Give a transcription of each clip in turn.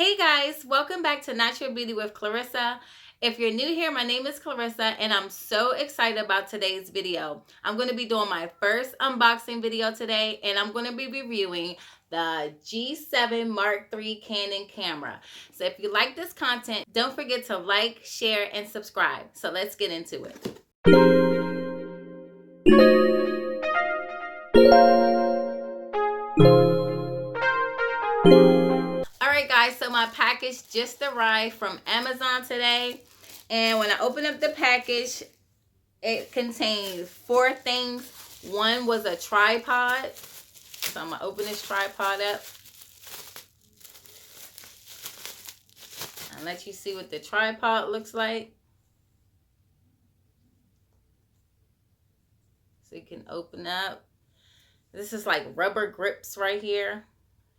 Hey guys, welcome back to Natural Beauty with Clarissa. If you're new here, my name is Clarissa and I'm so excited about today's video. I'm going to be doing my first unboxing video today and I'm going to be reviewing the G7 Mark III Canon camera. So if you like this content, don't forget to like, share, and subscribe. So let's get into it. Alright guys, so my package just arrived from Amazon today. And when I opened up the package, it contained 4 things. One was a tripod. So I'm going to open this tripod up and let you see what the tripod looks like. So you can open up. This is like rubber grips right here.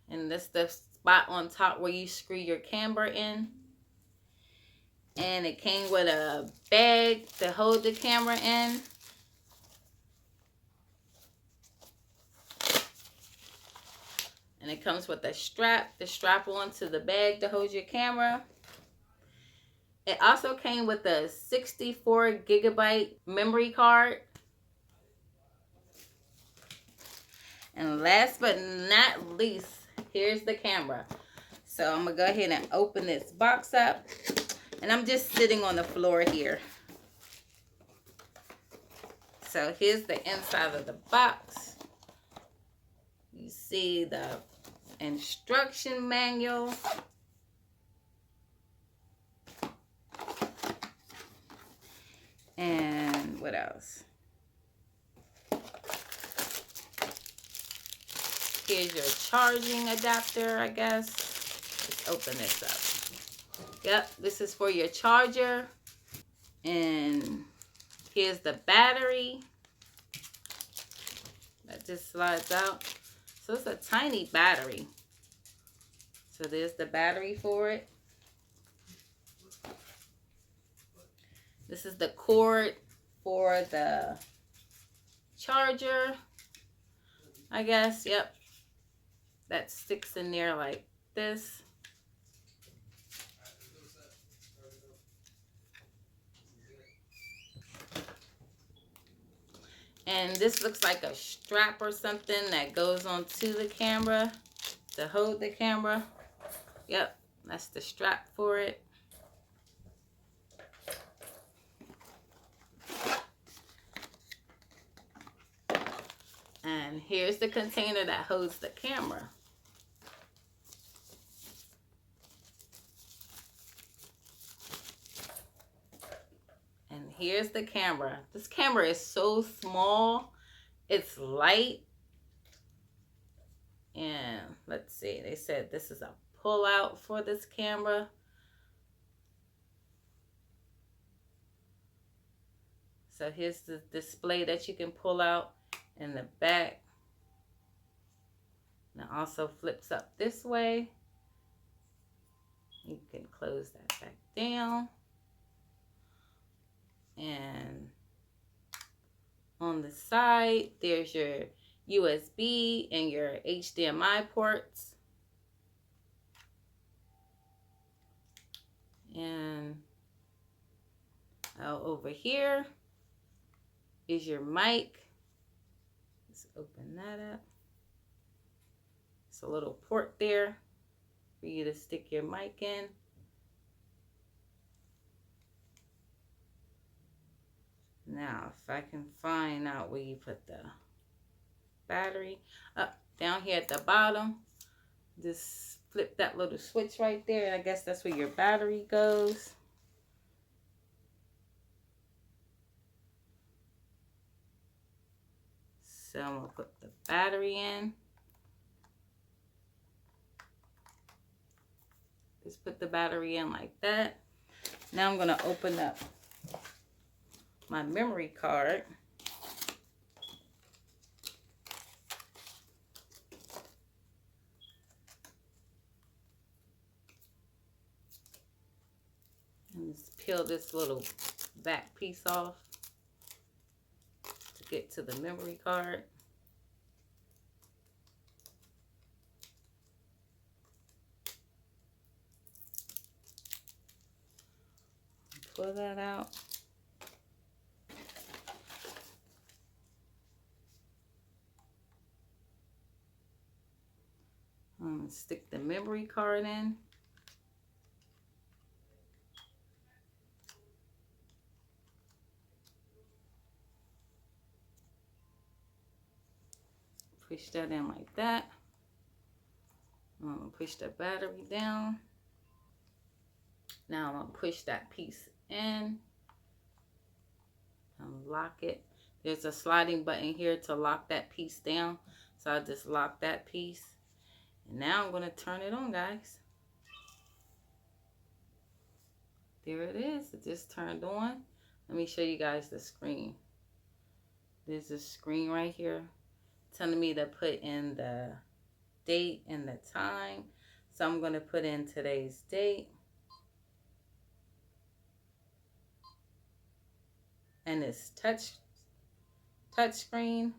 And this is the spot on top where you screw your camera in. And it came with a bag to hold the camera in. And it comes with a strap to strap onto the bag to hold your camera. It also came with a 64 gigabyte memory card. And last but not least, here's the camera. So I'm going to go ahead and open this box up. And I'm just sitting on the floor here. So here's the inside of the box. You see the instruction manual. And what else? Here's your charging adapter, I guess. Let's open this up. Yep, this is for your charger. And here's the battery. That just slides out. So it's a tiny battery. So there's the battery for it. This is the cord for the charger, I guess. Yep. That sticks in there like this. And this looks like a strap or something that goes onto the camera to hold the camera. Yep, that's the strap for it. And here's the container that holds the camera. And here's the camera. This camera is so small. It's light. And let's see. They said this is a pull out for this camera. So here's the display that you can pull out in the back. And it also flips up this way. You can close that back down. And on the side, there's your USB and your HDMI ports. And over here is your mic. Let's open that up. It's a little port there for you to stick your mic in. Now, if I can find out where you put the battery, up down here at the bottom, just flip that little switch right there, and I guess that's where your battery goes. So I'm going to put the battery in. Just put the battery in like that. Now I'm going to open up my memory card. And just peel this little back piece off to get to the memory card. pull that out. Stick the memory card in. Push that in like that. I'm gonna push the battery down. Now I'm gonna push that piece in. Lock it. There's a sliding button here to lock that piece down. So I just lock that piece. And now I'm gonna turn it on, guys. There it is. It just turned on. Let me show you guys the screen. There's a screen right here telling me to put in the date and the time. So I'm going to put in today's date. And it's touch screen.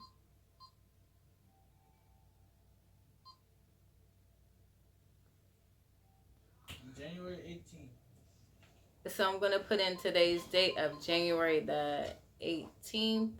January 18th. So I'm going to put in today's date of January the 18th.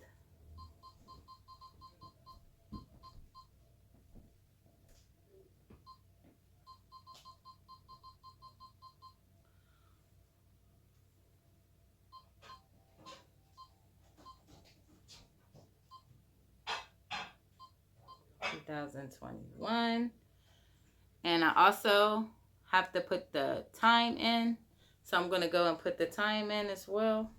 (2021). And I also have to put the time in. So I'm going to go and put the time in as well.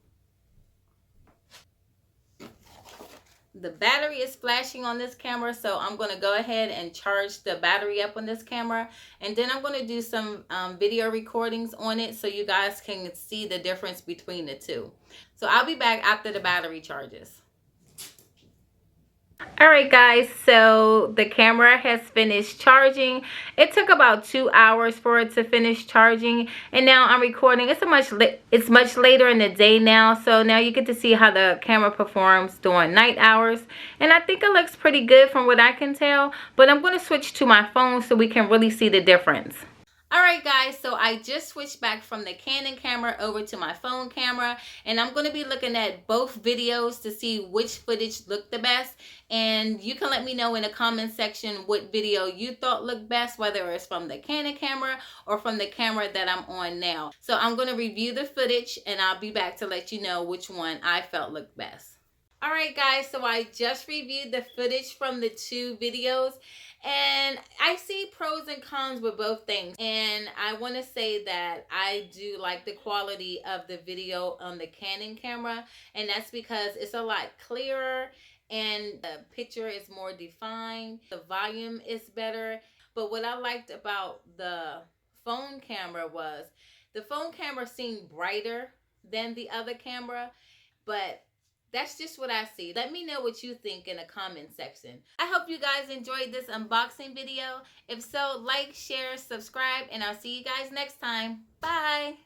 The battery is flashing on this camera, so I'm going to go ahead and charge the battery up on this camera. And then I'm going to do some video recordings on it so you guys can see the difference between the two. So I'll be back after the battery charges. Alright guys, so the camera has finished charging. It took about 2 hours for it to finish charging, and now I'm recording. It's much later in the day now, so now you get to see how the camera performs during night hours, and I think it looks pretty good from what I can tell. But I'm going to switch to my phone so we can really see the difference. Alright guys, so I just switched back from the Canon camera over to my phone camera, and I'm going to be looking at both videos to see which footage looked the best. And you can let me know in the comment section what video you thought looked best, whether it's from the Canon camera or from the camera that I'm on now. So I'm going to review the footage, and I'll be back to let you know which one I felt looked best. Alright guys, so I just reviewed the footage from the two videos, and I see pros and cons with both things. And I want to say that I do like the quality of the video on the Canon camera, and that's because it's a lot clearer and the picture is more defined. The volume is better. But what I liked about the phone camera was the phone camera seemed brighter than the other camera, but that's just what I see. Let me know what you think in the comment section. I hope you guys enjoyed this unboxing video. If so, like, share, subscribe, and I'll see you guys next time. Bye.